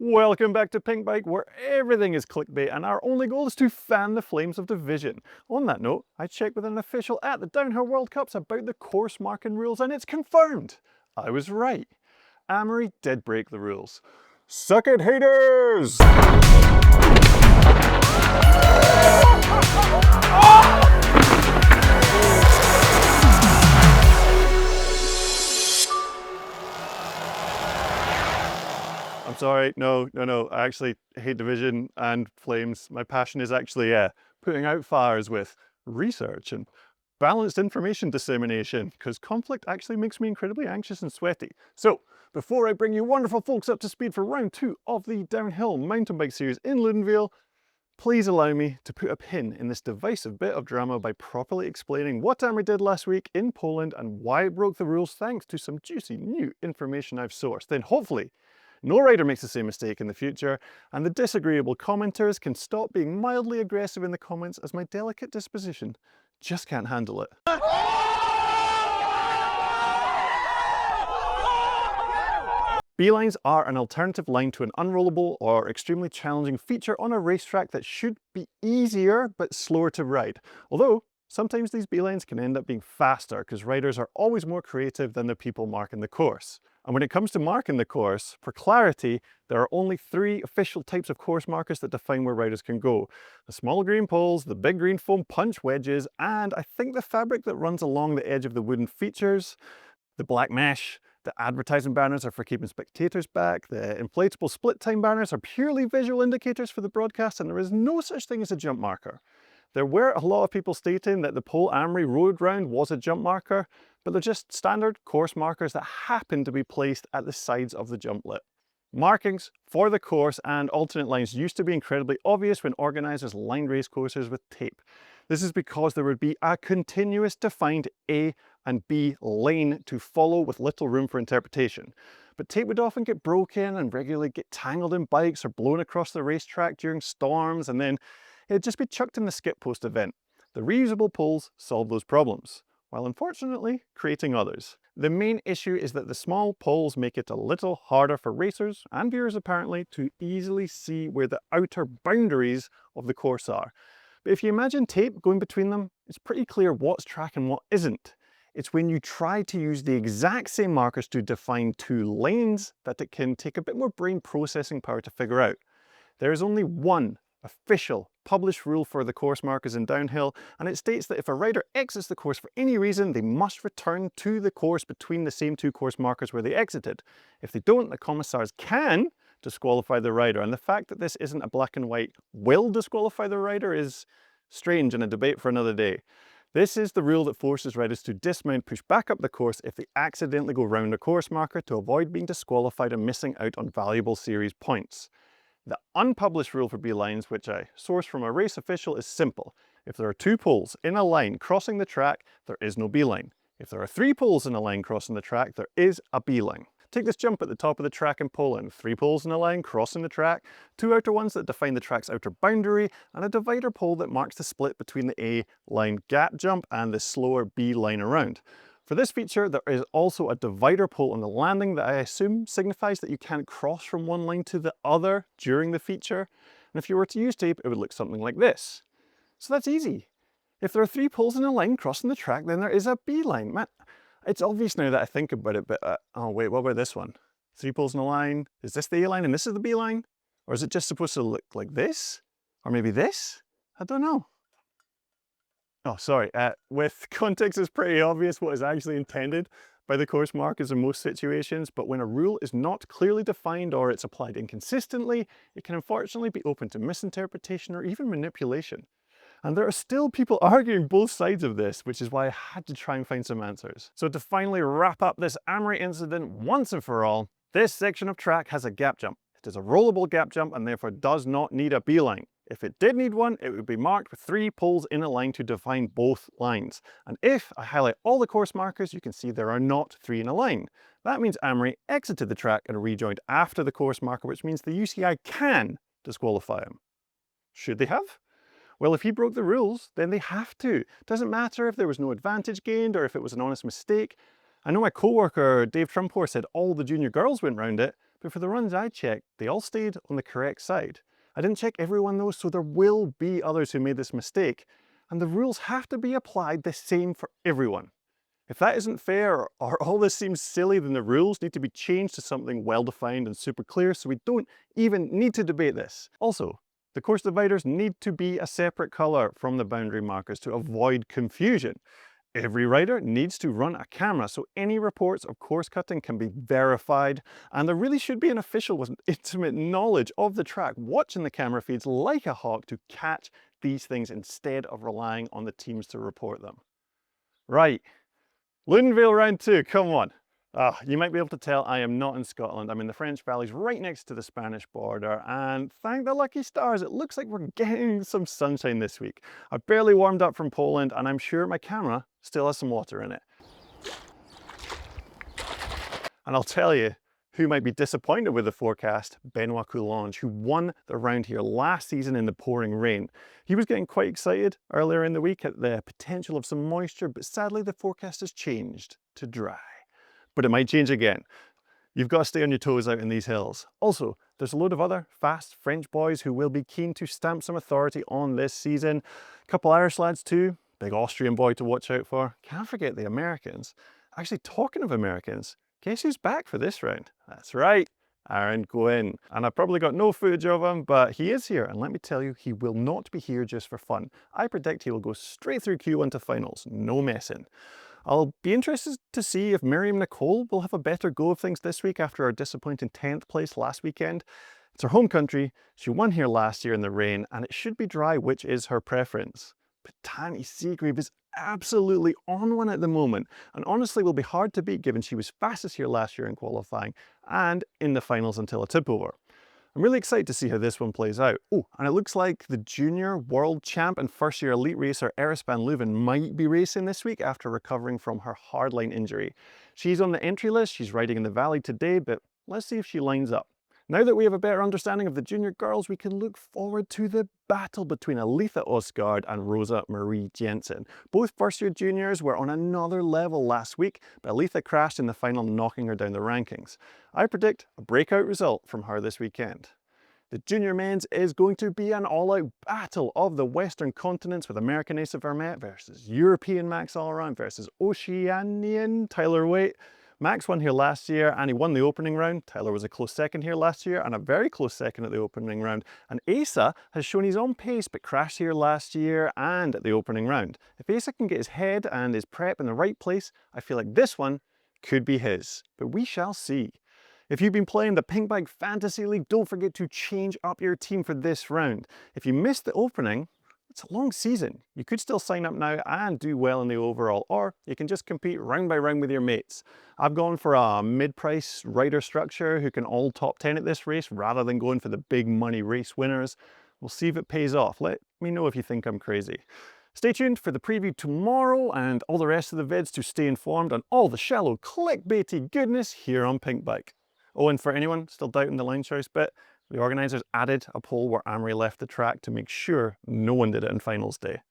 Welcome back to Pinkbike, where everything is clickbait and our only goal is to fan the flames of division. On that note, I checked with an official at the Downhill World Cups about the course marking rules and it's confirmed. I was right. Amaury did break the rules. Suck it, haters! I'm sorry, no. I actually hate division and flames. My passion is actually putting out fires with research and balanced information dissemination, because conflict actually makes me incredibly anxious and sweaty. So, before I bring you wonderful folks up to speed for round 2 of the downhill mountain bike series in Loudenvielle, please allow me to put a pin in this divisive bit of drama by properly explaining what Amaury did last week in Poland and why it broke the rules thanks to some juicy new information I've sourced. Then hopefully, no rider makes the same mistake in the future, and the disagreeable commenters can stop being mildly aggressive in the comments, as my delicate disposition just can't handle it. Belines are an alternative line to an unrollable or extremely challenging feature on a racetrack that should be easier but slower to ride. Although, sometimes these belines can end up being faster because riders are always more creative than the people marking the course. And when it comes to marking the course, for clarity, there are only 3 official types of course markers that define where riders can go. The small green poles, the big green foam punch wedges, and I think the fabric that runs along the edge of the wooden features. The black mesh, the advertising banners are for keeping spectators back, the inflatable split time banners are purely visual indicators for the broadcast, and there is no such thing as a jump marker. There were a lot of people stating that the pole Amaury rode round was a jump marker, but they're just standard course markers that happen to be placed at the sides of the jump lip. Markings for the course and alternate lines used to be incredibly obvious when organisers lined race courses with tape. This is because there would be a continuous defined A and B lane to follow with little room for interpretation. But tape would often get broken and regularly get tangled in bikes or blown across the racetrack during storms, and then it'd just be chucked in the skip post event. The reusable poles solve those problems, while unfortunately creating others. The main issue is that the small poles make it a little harder for racers, and viewers apparently, to easily see where the outer boundaries of the course are. But if you imagine tape going between them, it's pretty clear what's track and what isn't. It's when you try to use the exact same markers to define 2 lanes that it can take a bit more brain processing power to figure out. There is only one official published rule for the course markers in downhill, and it states that if a rider exits the course for any reason, they must return to the course between the same 2 course markers where they exited. If they don't, the commissars can disqualify the rider, and the fact that this isn't a black and white will disqualify the rider is strange and a debate for another day. This is the rule that forces riders to dismount, push back up the course if they accidentally go round a course marker to avoid being disqualified and missing out on valuable series points. The unpublished rule for belines, which I sourced from a race official, is simple. If there are 2 poles in a line crossing the track, there is no beeline. If there are 3 poles in a line crossing the track, there is a beeline. Take this jump at the top of the track in Poland. 3 poles in a line crossing the track, 2 outer ones that define the track's outer boundary, and a divider pole that marks the split between the A line gap jump and the slower B line around. For this feature, there is also a divider pole on the landing that I assume signifies that you can't cross from one line to the other during the feature. And if you were to use tape, it would look something like this. So that's easy. If there are 3 poles in a line crossing the track, then there is a B line. Man, it's obvious now that I think about it, but oh wait, what about this one? 3 poles in a line. Is this the A line and this is the B line? Or is it just supposed to look like this? Or maybe this? I don't know. Oh, sorry. With context, it's pretty obvious what is actually intended by the course markers in most situations, but when a rule is not clearly defined or it's applied inconsistently, it can unfortunately be open to misinterpretation or even manipulation. And there are still people arguing both sides of this, which is why I had to try and find some answers. So to finally wrap up this Amaury incident once and for all, this section of track has a gap jump. It is a rollable gap jump and therefore does not need a beeline. If it did need one, it would be marked with 3 poles in a line to define both lines. And if I highlight all the course markers, you can see there are not 3 in a line. That means Amaury exited the track and rejoined after the course marker, which means the UCI can disqualify him. Should they have? Well, if he broke the rules, then they have to. Doesn't matter if there was no advantage gained or if it was an honest mistake. I know my co-worker Dave Trumpor said all the junior girls went round it, but for the runs I checked, they all stayed on the correct side. I didn't check everyone though, so there will be others who made this mistake, and the rules have to be applied the same for everyone. If that isn't fair or all this seems silly, then the rules need to be changed to something well-defined and super clear so we don't even need to debate this. Also, the course dividers need to be a separate colour from the boundary markers to avoid confusion. Every rider needs to run a camera so any reports of course cutting can be verified, and there really should be an official with intimate knowledge of the track watching the camera feeds like a hawk to catch these things instead of relying on the teams to report them. Right. Loudenvielle round 2, come on. You might be able to tell I am not in Scotland. I'm in the French valleys right next to the Spanish border, and thank the lucky stars, it looks like we're getting some sunshine this week. I barely warmed up from Poland, and I'm sure my camera still has some water in it. And I'll tell you who might be disappointed with the forecast: Benoit Coulange, who won the round here last season in the pouring rain. He was getting quite excited earlier in the week at the potential of some moisture, but sadly the forecast has changed to dry. But it might change again. You've got to stay on your toes out in these hills. Also, there's a load of other fast French boys who will be keen to stamp some authority on this season. A couple Irish lads too, big Austrian boy to watch out for. Can't forget the Americans. Actually, talking of Americans, guess who's back for this round? That's right, Aaron Gwynn. And I've probably got no footage of him, but he is here, and let me tell you, he will not be here just for fun. I predict he will go straight through Q1 to finals, no messing. I'll be interested to see if Miriam Nicole will have a better go of things this week after our disappointing 10th place last weekend. It's her home country, she won here last year in the rain, and it should be dry, which is her preference. But Tani Seagrave is absolutely on one at the moment, and honestly will be hard to beat given she was fastest here last year in qualifying and in the finals until a tip over. I'm really excited to see how this one plays out. Oh, and it looks like the junior world champ and first year elite racer Iris van Leuven might be racing this week after recovering from her hardline injury. She's on the entry list, she's riding in the valley today, but let's see if she lines up. Now that we have a better understanding of the junior girls, we can look forward to the battle between Aletha Osgaard and Rosa Marie Jensen. Both first-year juniors were on another level last week, but Aletha crashed in the final, knocking her down the rankings. I predict a breakout result from her this weekend. The junior men's is going to be an all-out battle of the Western continents with American Asa Vermette versus European Max Allround versus Oceanian Tyler Waite. Max won here last year and he won the opening round. Tyler was a close second here last year and a very close second at the opening round. And Asa has shown his own pace but crashed here last year and at the opening round. If Asa can get his head and his prep in the right place, I feel like this one could be his. But we shall see. If you've been playing the Pinkbike Fantasy League, don't forget to change up your team for this round. If you missed the opening, it's a long season. You could still sign up now and do well in the overall, or you can just compete round by round with your mates. I've gone for a mid-price rider structure who can all top 10 at this race rather than going for the big money race winners. We'll see if it pays off. Let me know if you think I'm crazy. Stay tuned for the preview tomorrow and all the rest of the vids to stay informed on all the shallow clickbaity goodness here on Pinkbike. Oh, and for anyone still doubting the line choice bit, the organisers added a poll where Amaury left the track to make sure no one did it on finals day.